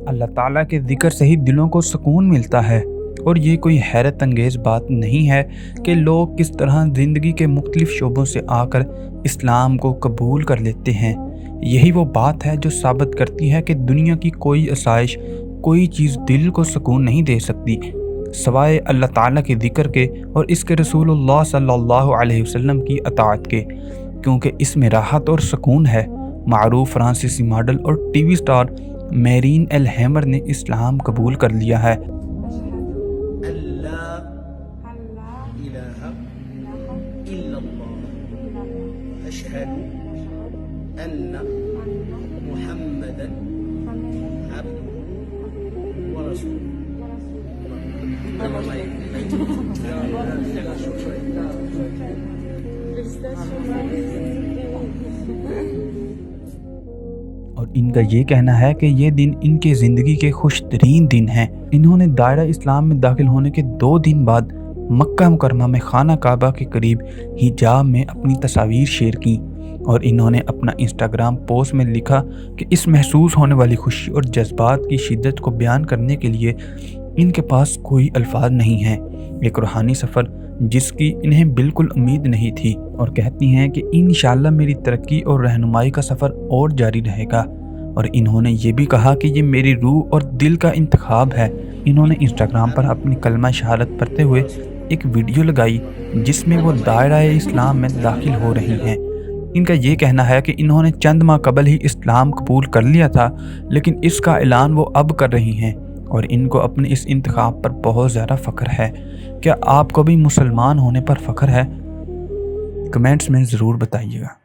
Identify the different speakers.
Speaker 1: اللہ ताला के ज़िक्र से ही दिलों को सुकून मिलता है और ये कोई हैरत अंगेज़ बात नहीं है कि लोग किस तरह ज़िंदगी के मुख्तलिफ़ शोबों से आकर इस्लाम को कबूल कर लेते हैं। यही वो बात है जो साबित करती है कि दुनिया की कोई आसाइश, कोई चीज़ दिल को सुकून नहीं दे सकती सवाए अल्लाह ताला के ज़िक्र के और इसके रसूलुल्लाह सल्लल्लाहु अलैहि वसल्लम की अताअत के, क्योंकि इसमें राहत और सुकून है। मारूफ फ्रांसीसी मॉडल और TV star marine L hammer ने इस्लाम कबूल कर लिया है। और इनका ये कहना है कि ये दिन इनके ज़िंदगी के खुश तरीन दिन हैं। इन्होंने दायरा इस्लाम में दाखिल होने के 2 दिन बाद मक्का मुकरमा में खाना काबा के करीब हिजाब में अपनी तस्वीर शेयर की और इन्होंने अपना इंस्टाग्राम पोस्ट में लिखा कि इस महसूस होने वाली खुशी और जज्बात की शिद्दत को बयान करने के लिए इनके पास कोई अल्फाज नहीं हैं। एक रूहानी सफ़र जिसकी इन्हें बिल्कुल उम्मीद नहीं थी, और कहती हैं कि इंशाअल्लाह मेरी तरक्की और रहनुमाई का सफ़र और जारी रहेगा। और इन्होंने ये भी कहा कि ये मेरी रूह और दिल का इंतखाब है। इन्होंने इंस्टाग्राम पर अपनी कलमा शहादत पढ़ते हुए एक वीडियो लगाई जिसमें वो दायरा इस्लाम में दाखिल हो रही हैं। इनका ये कहना है कि इन्होंने चंद माह कबल ही इस्लाम कबूल कर लिया था, लेकिन इसका ऐलान वो अब कर रही हैं और इनको अपने इस इंतखाब पर बहुत ज़्यादा फ़ख्र है। क्या आपको भी मुसलमान होने पर फ़ख्र है? कमेंट्स में ज़रूर बताइएगा।